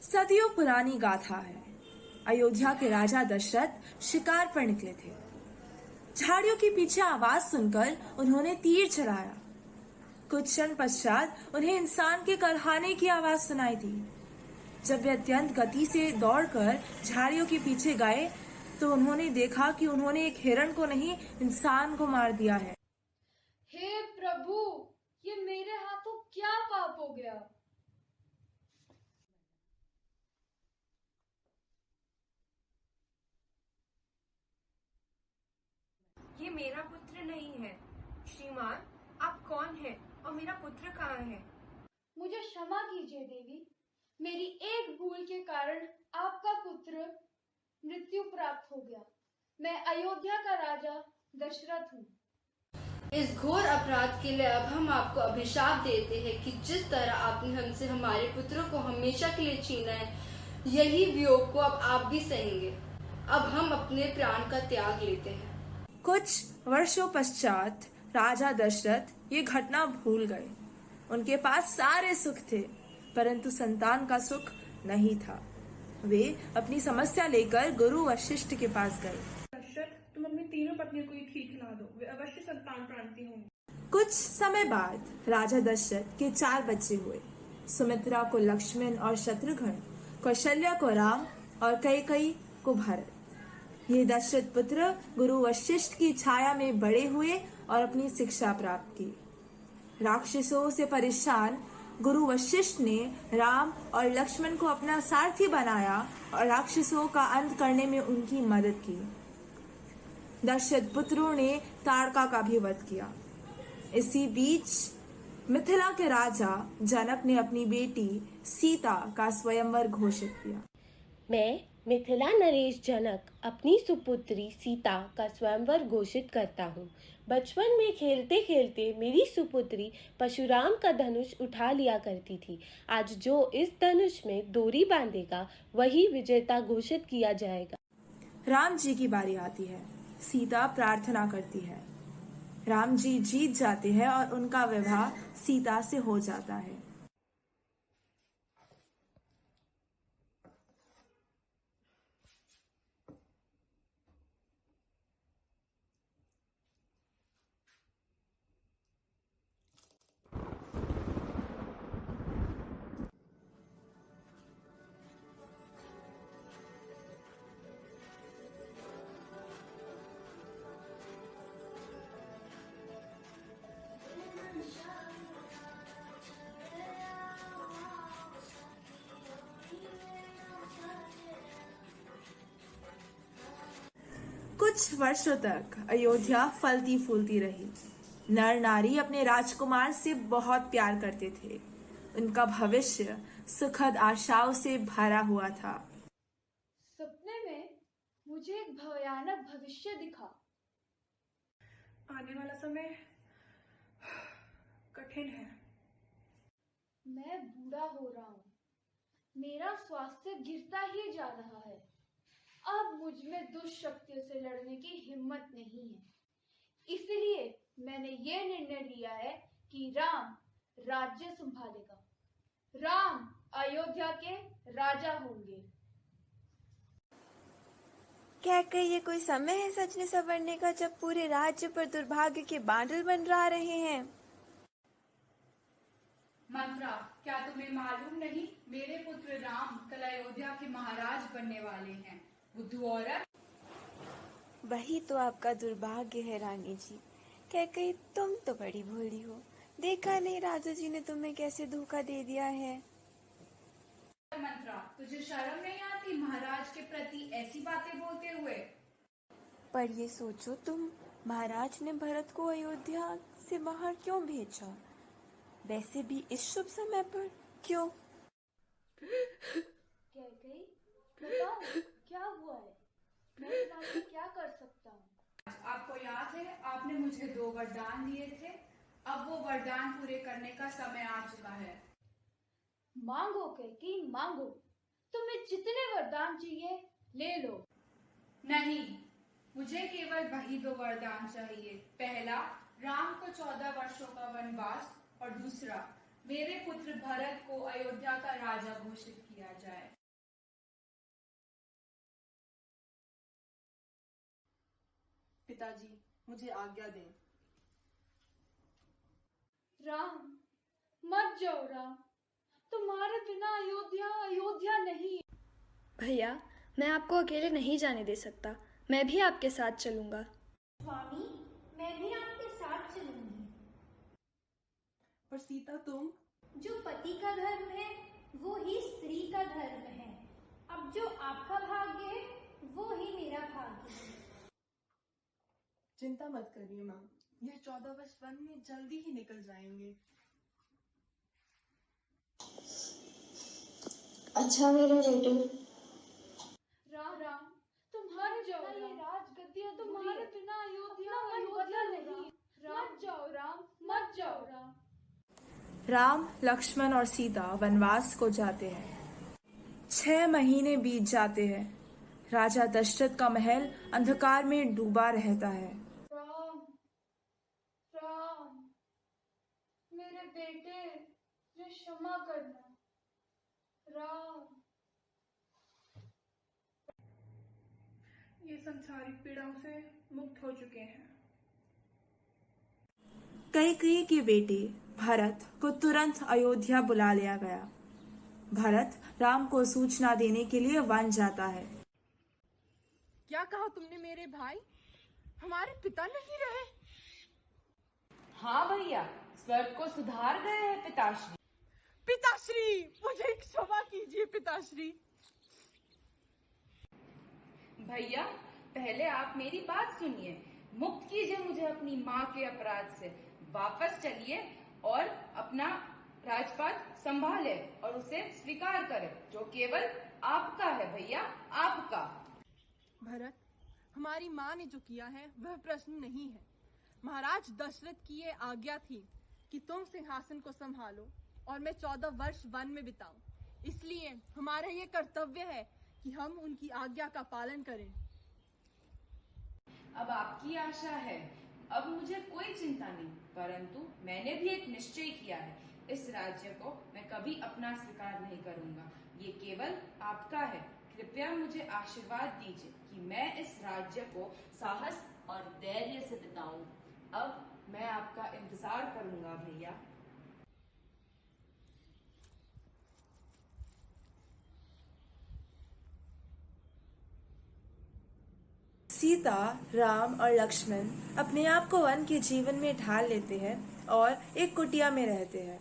सदियों पुरानी गाथा है। अयोध्या के राजा दशरथ शिकार पर निकले थे। झाड़ियों के पीछे आवाज सुनकर उन्होंने तीर चलाया। कुछ क्षण पश्चात उन्हें इंसान के करहाने की आवाज सुनाई दी। जब वे अत्यंत गति से दौड़कर झाड़ियों के पीछे गए तो उन्होंने देखा कि उन्होंने एक हिरण को नहीं, इंसान को मार दिया है। हे प्रभु, ये मेरे हाथों क्या पाप हो गया। ये मेरा पुत्र नहीं है। श्रीमान, आप कौन हैं और मेरा पुत्र कहाँ है? मुझे क्षमा कीजिए देवी, मेरी एक भूल के कारण आपका पुत्र मृत्यु प्राप्त हो गया। मैं अयोध्या का राजा दशरथ हूँ। इस घोर अपराध के लिए अब हम आपको अभिशाप देते हैं कि जिस तरह आपने हमसे हमारे पुत्रों को हमेशा के लिए छीना है, यही वियोग को अब आप भी सहेंगे। अब हम अपने प्राण का त्याग लेते हैं। कुछ वर्षों पश्चात राजा दशरथ ये घटना भूल गए। उनके पास सारे सुख थे, परंतु संतान का सुख नहीं था। वे अपनी समस्या लेकर गुरु वशिष्ठ के पास गए। दशरथ, तुम अपनी तीनों पत्नियों को एक खीर खिला दो, वे अवश्य संतान प्राप्ति होंगे। कुछ समय बाद राजा दशरथ के 4 बच्चे हुए। सुमित्रा को लक्ष्मण और शत्रुघ्न, कौशल्या को राम और कैकेयी को भरत। ये दशरथ पुत्र गुरु वशिष्ठ की छाया में बड़े हुए और अपनी शिक्षा प्राप्त की। राक्षसों से परेशान गुरु वशिष्ठ ने राम और लक्ष्मण को अपना सारथी बनाया और राक्षसों का अंत करने में उनकी मदद की। दशरथ पुत्रों ने ताड़का का भी वध किया। इसी बीच मिथिला के राजा जनक ने अपनी बेटी सीता का स्वयंवर घोषित किया। मैं मिथिला नरेश जनक अपनी सुपुत्री सीता का स्वयंवर घोषित करता हूँ। बचपन में खेलते खेलते मेरी सुपुत्री परशुराम का धनुष उठा लिया करती थी। आज जो इस धनुष में डोरी बांधेगा वही विजेता घोषित किया जाएगा। राम जी की बारी आती है। सीता प्रार्थना करती है। राम जी जीत जाते हैं और उनका विवाह सीता से हो जाता है। कुछ वर्षों तक अयोध्या फलती फूलती रही। नर नारी अपने राजकुमार से बहुत प्यार करते थे। उनका भविष्य सुखद आशाओं से भरा हुआ था। सपने में मुझे एक भयानक भविष्य दिखा। आने वाला समय कठिन है। मैं बूढ़ा हो रहा हूँ, मेरा स्वास्थ्य गिरता ही जा रहा है। अब मुझ में दुष्ट शक्तियों से लड़ने की हिम्मत नहीं है। इसलिए मैंने ये निर्णय लिया है कि राम राज्य संभालेगा। राम अयोध्या के राजा होंगे। क्या कहीं ये कोई समय है सजने संवरने का जब पूरे राज्य पर दुर्भाग्य के बादल मंडरा रहे हैं? मंत्रा, क्या तुम्हें मालूम नहीं, मेरे पुत्र राम कल अयोध्या के महाराज बनने वाले हैं। बुद्धू औरत, वही तो आपका दुर्भाग्य है रानी जी। क्या कहीं तुम तो बड़ी भोली हो। देखा नहीं राजा जी ने तुम्हें कैसे धोखा दे दिया है। मंत्रा, तुझे शर्म नहीं आती महाराज के प्रति ऐसी बातें बोलते हुए? पर ये सोचो तुम, महाराज ने भरत को अयोध्या से बाहर क्यों भेजा? वैसे भी इस शुभ समय पर क्यों? कैकेयी, बताओ क्या हुआ है? मैं तुम्हारे लिए क्या कर सकता हूँ? आपको याद है, आपने मुझे 2 वरदान दिए थे। अब वो वरदान पूरे करने का समय आ चुका है। मांगो कैकेयी, मांगो। तुम्हें जितने वरदान चाहिए ले लो। नहीं, मुझे केवल वही 2 वरदान चाहिए। पहला, राम को 14 वर्षों का वनवास, और दूसरा, मेरे पुत्र भरत को अयोध्या का राजा घोषित किया जाए। पिताजी, मुझे आज्ञा दें। राम, मत जाओ राम। तुम्हारे बिना अयोध्या अयोध्या नहीं है। भैया, मैं आपको अकेले नहीं जाने दे सकता। मैं भी आपके साथ चलूंगा। स्वामी, मैं भी आपके साथ चलूंगी। पर सीता तुम? जो पति का धर्म है वो ही स्त्री का धर्म है। अब जो आपका भाग्य है वो ही मेरा भाग्य है। चिंता मत करिए माँ, यह 14 वर्ष वन में जल्दी ही निकल जाएंगे। अच्छा मेरे बेटे। राम राम, तुम्हारे जाओ ये राजगद्दी है, तुम्हारे बिना अयोध्या अयोध्या नहीं है। मत जाओ राम, मत जाओ राम। राम, लक्ष्मण और सीता वनवास को जाते हैं। 6 महीने बीत जाते हैं। राजा दशरथ का महल अंधकार में डूबा रहता है। राम, राम, मेरे बेटे, मुझे क्षमा करना। राम, ये संसारिक पीड़ाओं से मुक्त हो चुके हैं। कैकेयी के बेटे भरत को तुरंत अयोध्या बुला लिया गया। भरत राम को सूचना देने के लिए वन जाता है। क्या कहा तुमने मेरे भाई? हमारे पिता नहीं रहे? हाँ भैया, स्वर्ग को सुधार गए हैं पिताश्री। पिताश्री, मुझे क्षमा कीजिए पिताश्री। भैया, पहले आप मेरी बात सुनिए। मुक्त कीजिए मुझे अपनी माँ के अपराध से। वापस चलिए और अपना राजपाट संभाले और उसे स्वीकार करें, जो केवल आपका है भैया, आपका। भरत, हमारी माँ ने जो किया है वह प्रश्न नहीं है। महाराज दशरथ की ये आज्ञा थी कि तुम सिंहासन को संभालो और मैं 14 वर्ष वन में बिताऊं। इसलिए हमारा ये कर्तव्य है कि हम उनकी आज्ञा का पालन करें। अब आपकी आशा है, अब मुझे कोई चिंता नहीं, परंतु मैंने भी एक निश्चय किया है। इस राज्य को मैं कभी अपना स्वीकार नहीं करूंगा। ये केवल आपका है। कृपया मुझे आशीर्वाद दीजिए कि मैं इस राज्य को साहस और धैर्य से बिताऊं। अब मैं आपका इंतजार करूंगा भैया। सीता, राम और लक्ष्मण अपने आप को वन के जीवन में ढाल लेते हैं और एक कुटिया में रहते हैं।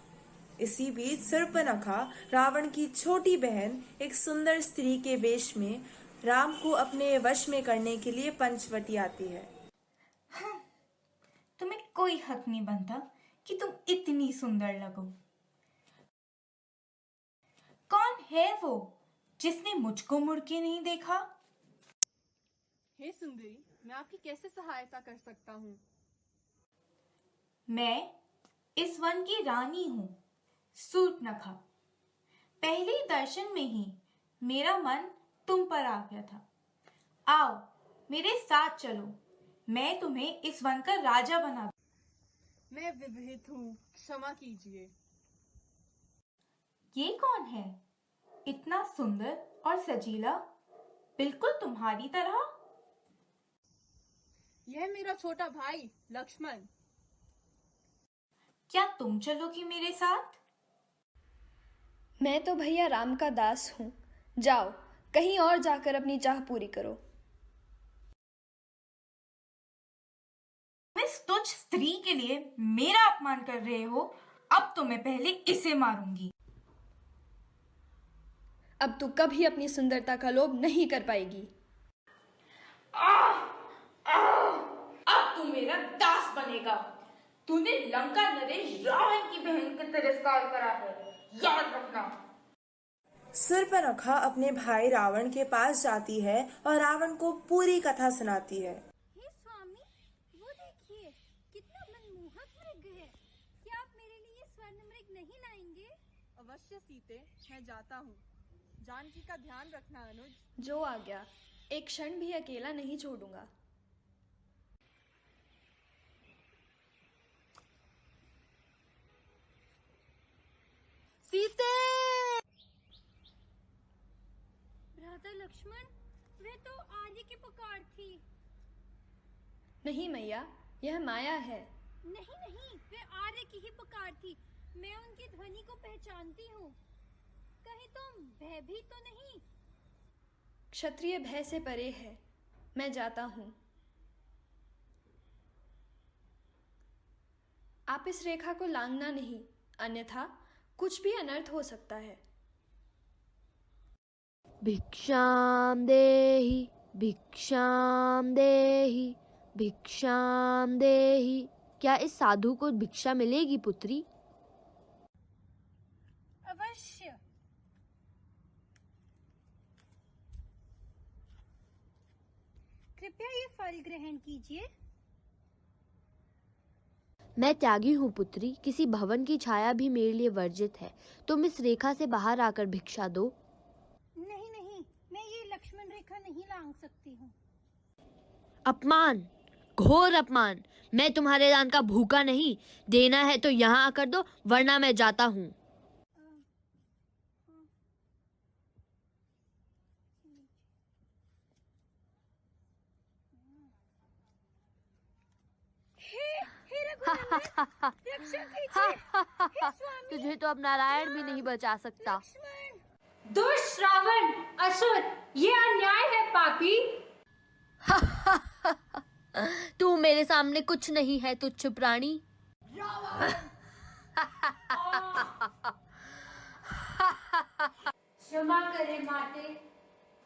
इसी बीच शूर्पणखा, रावण की छोटी बहन, एक सुंदर स्त्री के वेश में राम को अपने वश में करने के लिए पंचवटी आती है। तुम्हें कोई हक नहीं बनता कि तुम इतनी सुंदर लगो। कौन है वो जिसने मुझको मुड़ के नहीं देखा? हे सुंदरी, मैं आपकी कैसे सहायता कर सकता हूँ? मैं इस वन की रानी हूँ, शूर्पणखा। पहले ही दर्शन में ही मेरा मन तुम पर आ गया था। आओ मेरे साथ चलो, मैं तुम्हें इस वन का राजा बना दूं। मैं विवाहित हूँ, क्षमा कीजिए। ये कौन है? इतना सुंदर और सजीला, बिल्कुल तुम्हारी तरह। यह मेरा छोटा भाई लक्ष्मण। क्या तुम चलोगी मेरे साथ? मैं तो भैया राम का दास हूँ। जाओ, कहीं और जाकर अपनी चाह पूरी करो। तुम इस तुच्छ स्त्री के लिए मेरा अपमान कर रहे हो। अब तो मैं पहले इसे मारूंगी। अब तू कभी अपनी सुंदरता का लोभ नहीं कर पाएगी। अब तू मेरा दास बनेगा। तूने लंका नरेश रावण की बहन का तिरस्कार करा है, याद रखना। शूर्पणखा अपने भाई रावण के पास जाती है और रावण को पूरी कथा सुनाती है। हे स्वामी, वो देखिए कितना मनमोहक मृग है। क्या आप मेरे लिए स्वर्ण मृग नहीं लाएंगे? अवश्य सीते, मैं जाता हूँ। जानकी का ध्यान रखना अनुज। जो आ गया, एक क्षण भी अकेला नहीं छोड़ूंगा। सीते! भ्राता लक्ष्मण, वह तो आर्य की पुकार थी। नहीं मैया, यह माया है। नहीं नहीं, वे आर्य की ही पुकार थी। मैं उनकी ध्वनि को पहचानती हूँ। कहीं तुम भयभीत तो नहीं? क्षत्रिय भय से परे है। मैं जाता हूँ। आप इस रेखा को लांघना नहीं, अन्यथा कुछ भी अनर्थ हो सकता है। भिक्षाम देहि, भिक्षाम देहि, भिक्षाम देहि। क्या इस साधु को भिक्षा मिलेगी पुत्री? अवश्य। कृपया ये फल ग्रहण कीजिए। मैं त्यागी हूँ पुत्री, किसी भवन की छाया भी मेरे लिए वर्जित है। तुम इस रेखा से बाहर आकर भिक्षा दो। नहीं नहीं, मैं ये लक्ष्मण रेखा नहीं लांघ सकती हूँ। अपमान, घोर अपमान। मैं तुम्हारे दान का भूखा नहीं। देना है तो यहाँ आकर दो, वरना मैं जाता हूँ। रक्षा कीजिए, हे स्वामी। तुझे तो अब नारायण भी नहीं बचा सकता। दुष्ट रावण, असुर, ये अन्याय है पापी। तू मेरे सामने कुछ नहीं है, तुच्छ प्राणी। क्षमा करे माते,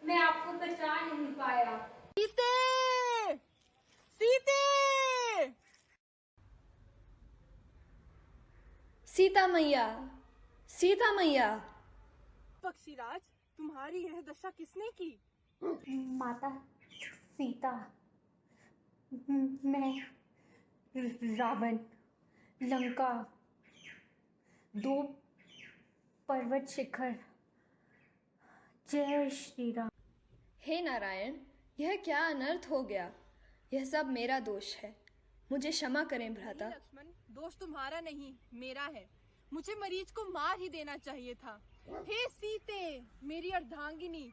मैं आपको पहचान नहीं पाया। सीते! सीते! सीता मैया, सीता मैया। पक्षीराज, तुम्हारी यह दशा किसने की? माता सीता, मैं रावण, लंका, 2 पर्वत शिखर। जय श्री राम। हे नारायण, यह क्या अनर्थ हो गया। यह सब मेरा दोष है, मुझे क्षमा करें भ्राता। लक्ष्मण, दोष तुम्हारा नहीं, मेरा है। मुझे मरीज को मार ही देना चाहिए था। हे सीते, मेरी अर्धांगिनी,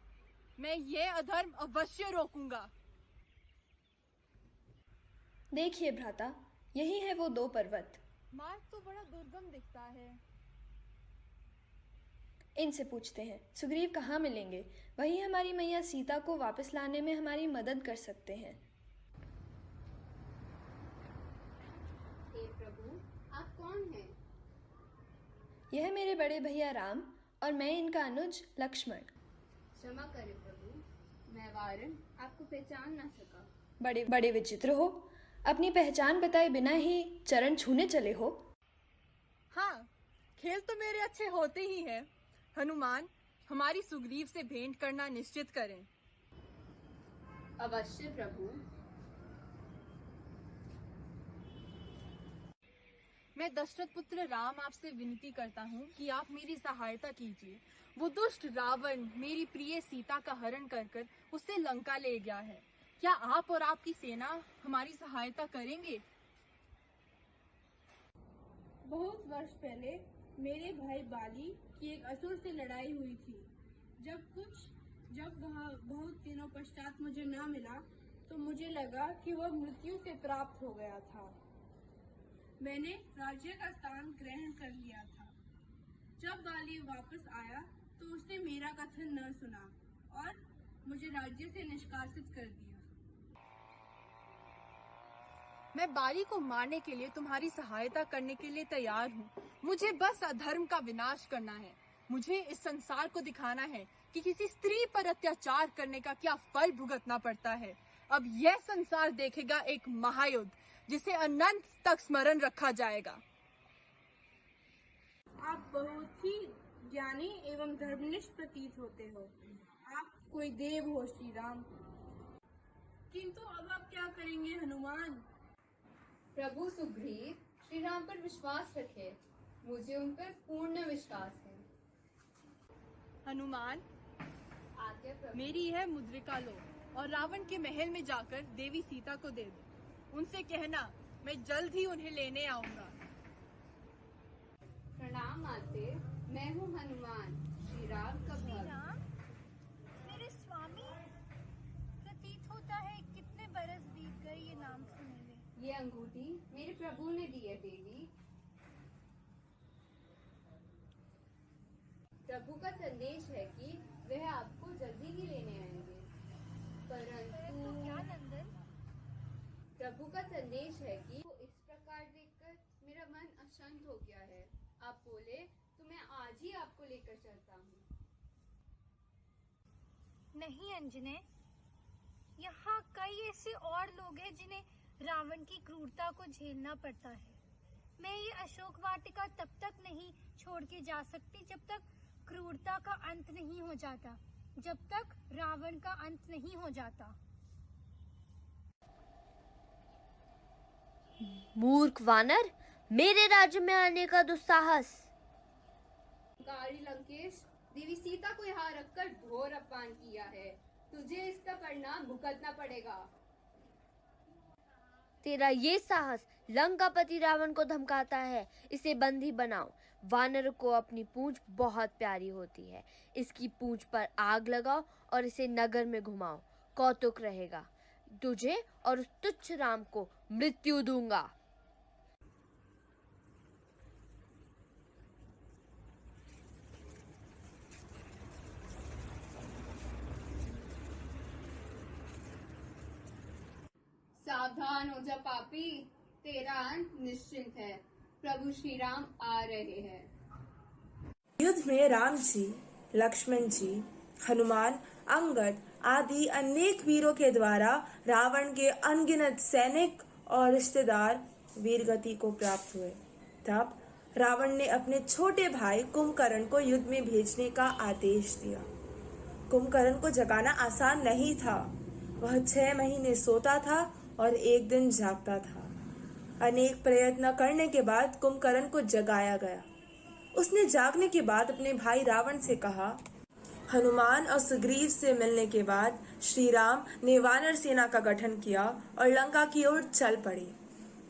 मैं ये अधर्म अवश्य रोकूंगा। देखिए भ्राता, यही है वो 2 पर्वत। मार्ग तो बड़ा दुर्गम दिखता है। इनसे पूछते हैं सुग्रीव कहाँ मिलेंगे। वही हमारी मैया सीता को वापस लाने में हमारी मदद कर सकते हैं। हे प्रभु, आप कौन हैं? यह मेरे बड़े भैया राम और मैं इनका अनुज लक्ष्मण। क्षमा करें प्रभु, मैं वारन आपको पहचान ना सका। बड़े बड़े विचित्र हो, अपनी पहचान बताए बिना ही चरण छूने चले हो। हाँ, खेल तो मेरे अच्छे होते ही हैं। हनुमान, हमारी सुग्रीव से भेंट करना निश्चित करें। अवश्य प्रभु। मैं दशरथ पुत्र राम आपसे विनती करता हूँ कि आप मेरी सहायता कीजिए। वो दुष्ट रावण मेरी प्रिय सीता का हरण कर उसे लंका ले गया है। क्या आप और आपकी सेना हमारी सहायता करेंगे? बहुत वर्ष पहले मेरे भाई बाली की एक असुर से लड़ाई हुई थी। जब वह बहुत दिनों पश्चात मुझे न मिला तो मुझे लगा कि वह मृत्यु से प्राप्त हो गया था। मैंने राज्य का स्थान ग्रहण कर लिया था। जब बाली वापस आया तो उसने मेरा कथन न सुना और मुझे राज्य से निष्कासित कर दिया। मैं बाली को मारने के लिए तुम्हारी सहायता करने के लिए तैयार हूँ। मुझे बस अधर्म का विनाश करना है। मुझे इस संसार को दिखाना है कि किसी स्त्री पर अत्याचार करने का क्या फल भुगतना पड़ता है। अब यह संसार देखेगा एक महायुद्ध जिसे अनंत तक स्मरण रखा जाएगा। आप बहुत ही ज्ञानी एवं धर्मनिष्ठ प्रतीत होते हो। आप कोई देव हो श्री राम। किंतु अब आप क्या करेंगे हनुमान? प्रभु सुग्रीव, श्री राम पर विश्वास रखें। मुझे उन पर पूर्ण विश्वास है। हनुमान, आज्ञा प्रभु। मेरी यह मुद्रिका लो और रावण के महल में जाकर देवी सीता को दे दो। उनसे कहना मैं जल्द ही उन्हें लेने आऊंगा। प्रणाम माते, मैं हूँ हनुमान, श्री राम का भक्त। मेरे स्वामी, प्रतीत होता है कितने बरस बीत गए ये नाम सुने। ये अंगूठी मेरे प्रभु ने दी है देवी। प्रभु का संदेश है कि वह आपको जल्दी ही लेने आएंगे, परंतु क्या नंदन? प्रभु का संदेश है कि इस प्रकार देखकर मेरा मन अशांत हो गया है। आप बोले तो मैं आज ही आपको लेकर चलता हूँ। नहीं अंजने, यहाँ कई ऐसे और लोग हैं जिन्हें रावण की क्रूरता को झेलना पड़ता है। मैं ये अशोक वाटिका तब तक नहीं छोड़ के जा सकती जब तक क्रूरता का अंत नहीं हो जाता, जब तक रावण का अंत नहीं हो जाता। मूर्ख वानर, मेरे राज्य में आने का दुस्साहस। कारी लंकेश, देवी सीता को यहाँ रखकर घोर अपमान किया है। तुझे इसका परिणाम भुगतना पड़ेगा। तेरा ये साहस लंकापति रावण को धमकाता है। इसे बंदी बनाओ। वानर को अपनी पूंछ बहुत प्यारी होती है। इसकी पूंछ पर आग लगाओ और इसे नगर में घुमाओ। कौतुक रहेगा। तुझे और उस तुच्छ राम को मृत्यु दूंगा। सावधान हो जा पापी, तेरा अंत निश्चित है। प्रभु श्री राम आ रहे हैं। युद्ध में राम जी, लक्ष्मण जी, हनुमान, अंगद आदि अनेक वीरों के द्वारा रावण के अनगिनत सैनिक और रिश्तेदार वीरगति को प्राप्त हुए। तब रावण ने अपने छोटे भाई कुंभकर्ण को युद्ध में भेजने का आदेश दिया। कुंभकर्ण को जगाना आसान नहीं था। वह 6 महीने सोता था और एक दिन जागता था। अनेक प्रयत्न करने के बाद कुंभकर्ण को जगाया गया। उसने जागने के बाद अपने भाई रावण से कहा। हनुमान और सुग्रीव से मिलने के बाद श्री राम ने वानर सेना का गठन किया और लंका की ओर चल पड़े।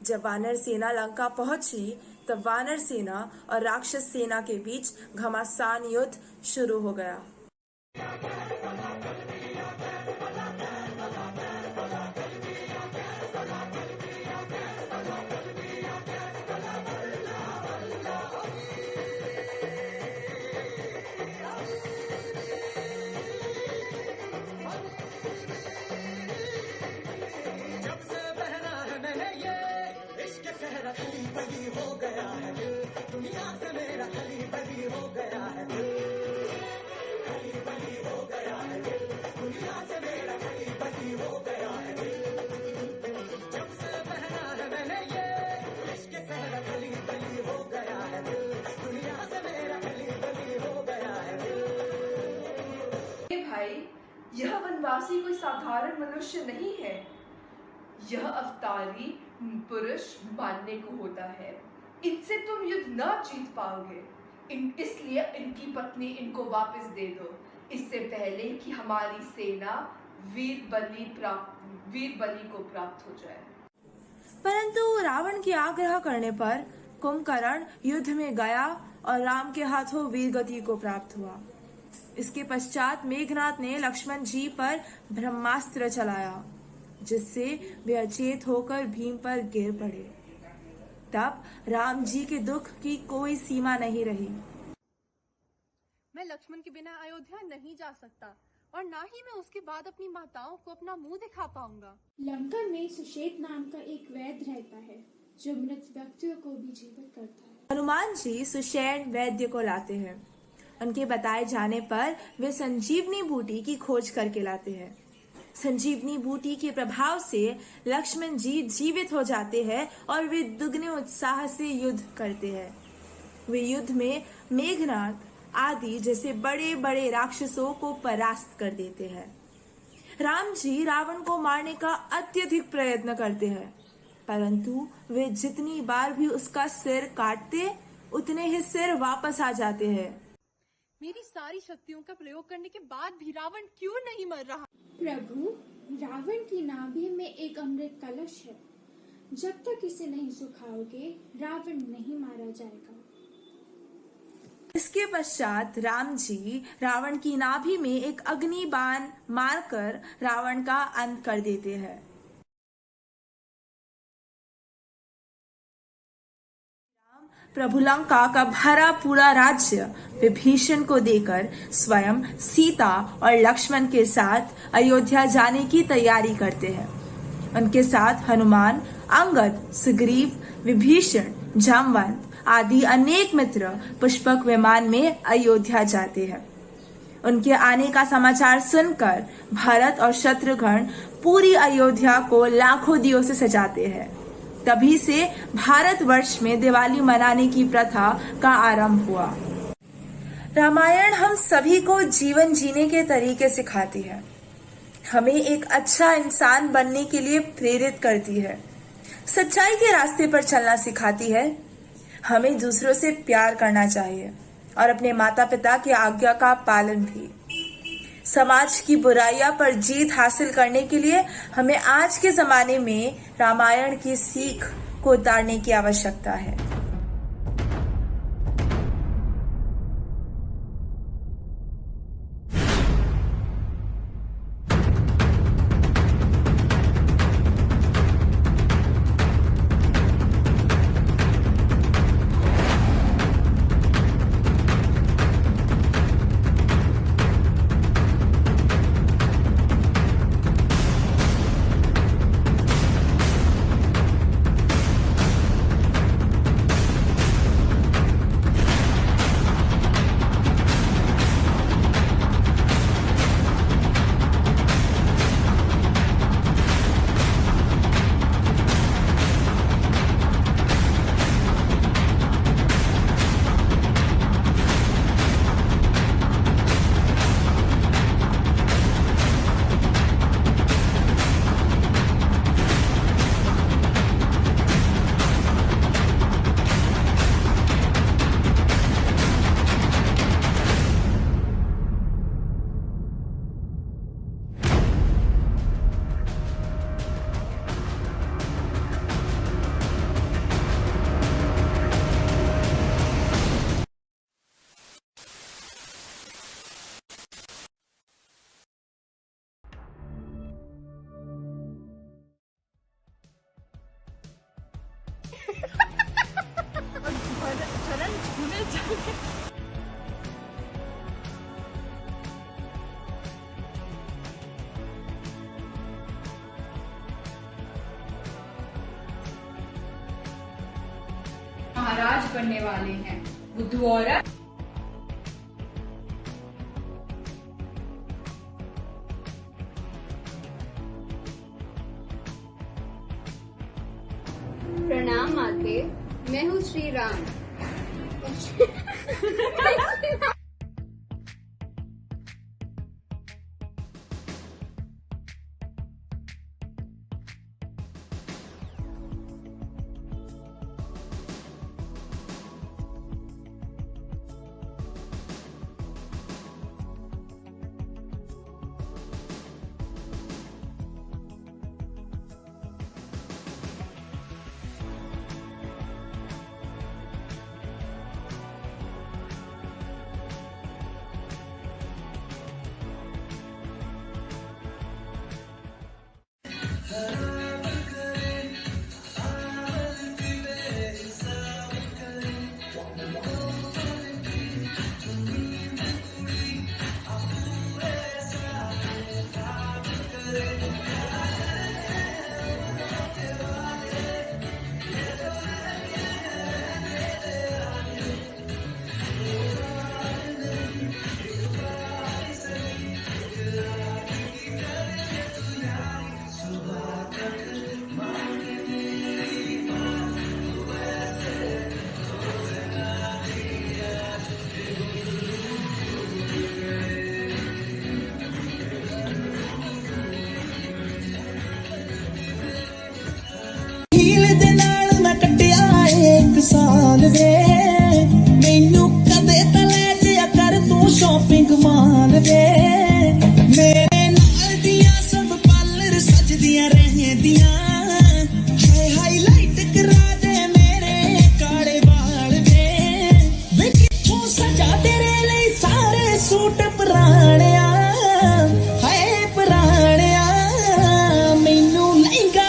जब वानर सेना लंका पहुंची तब वानर सेना और राक्षस सेना के बीच घमासान युद्ध शुरू हो गया। यह वनवासी कोई साधारण मनुष्य नहीं है। यह अवतारी पुरुष मानने को होता है। इनसे तुम युद्ध न जीत पाओगे। इसलिए इनकी पत्नी इनको वापस दे दो, इससे पहले कि हमारी सेना वीर बलि को प्राप्त हो जाए। परंतु रावण के आग्रह करने पर कुंभकर्ण युद्ध में गया और राम के हाथों वीरगति को प्राप्त हुआ। इसके पश्चात मेघनाथ ने लक्ष्मण जी पर ब्रह्मास्त्र चलाया, जिससे वे अचेत होकर भीम पर गिर पड़े। तब राम जी के दुख की कोई सीमा नहीं रही। मैं लक्ष्मण के बिना अयोध्या नहीं जा सकता और ना ही मैं उसके बाद अपनी माताओं को अपना मुंह दिखा पाऊंगा। लंका में सुशेत नाम का एक वैद्य रहता है जो मृत व्यक्तियों को भी जीवित करता है। हनुमान जी सुषेण वैद्य को लाते हैं। उनके बताए जाने पर वे संजीवनी बूटी की खोज करके लाते हैं। संजीवनी बूटी के प्रभाव से लक्ष्मण जी जीवित हो जाते हैं और वे दुगने उत्साह से युद्ध करते हैं। वे युद्ध में मेघनाथ आदि जैसे बड़े बड़े राक्षसों को परास्त कर देते हैं। राम जी रावण को मारने का अत्यधिक प्रयत्न करते हैं, परंतु वे जितनी बार भी उसका सिर काटते उतने ही सिर वापस आ जाते हैं। मेरी सारी शक्तियों का प्रयोग करने के बाद भी रावण क्यों नहीं मर रहा? प्रभु, रावण की नाभि में एक अमृत कलश है। जब तक इसे नहीं सुखाओगे रावण नहीं मारा जाएगा। इसके पश्चात राम जी रावण की नाभि में एक अग्नि बाण मारकर रावण का अंत कर देते हैं। प्रभु लंका का भरा पूरा राज्य विभीषण को देकर स्वयं सीता और लक्ष्मण के साथ अयोध्या जाने की तैयारी करते हैं। उनके साथ हनुमान, अंगद, सुग्रीव, विभीषण, जामवंत आदि अनेक मित्र पुष्पक विमान में अयोध्या जाते हैं। उनके आने का समाचार सुनकर भरत और शत्रुघ्न पूरी अयोध्या को लाखों दियों से सजाते हैं। तभी से भारतवर्ष में दिवाली मनाने की प्रथा का आरंभ हुआ। रामायण हम सभी को जीवन जीने के तरीके सिखाती है, हमें एक अच्छा इंसान बनने के लिए प्रेरित करती है, सच्चाई के रास्ते पर चलना सिखाती है। हमें दूसरों से प्यार करना चाहिए और अपने माता पिता की आज्ञा का पालन भी। समाज की बुराइयां पर जीत हासिल करने के लिए हमें आज के जमाने में रामायण की सीख को उतारने की आवश्यकता है। महाराज बनने वाले हैं। बुद्धू औरत प्रणाम माते, मैं हूँ श्री राम। साल वे मैनू कदे तले जिया कर तू शॉपिंग माल वे मेरे नाल दिया सब पार्लर सजदियां रहदियां हाय हाईलाइट करा दे मेरे काले बाल वे किथों सजा तेरे लिए सारे सूट पुराणिया हाय पुराणिया मैनू लहंगा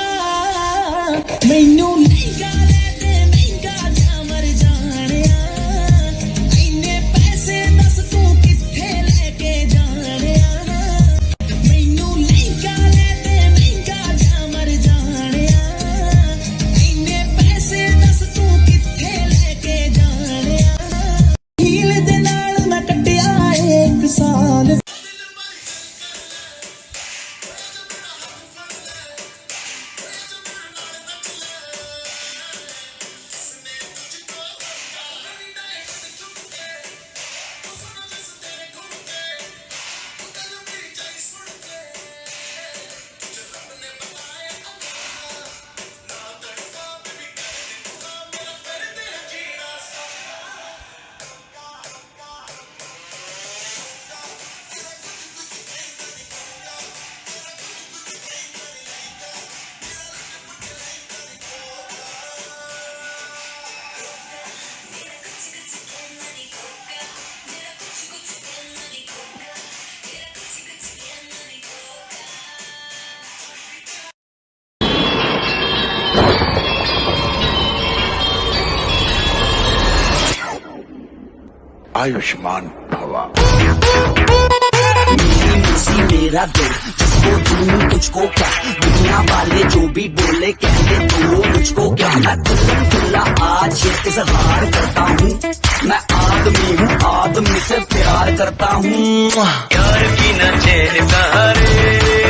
आयुष्मान भवा। मेरा दिल जिसको दूं तुझको क्या, दुनिया वाले जो भी बोले कहने दो मुझको क्या। मैं खुला आज ये इजहार करता हूँ, मैं आदमी हूँ आदमी से प्यार करता हूँ। यार की न चैन सहारे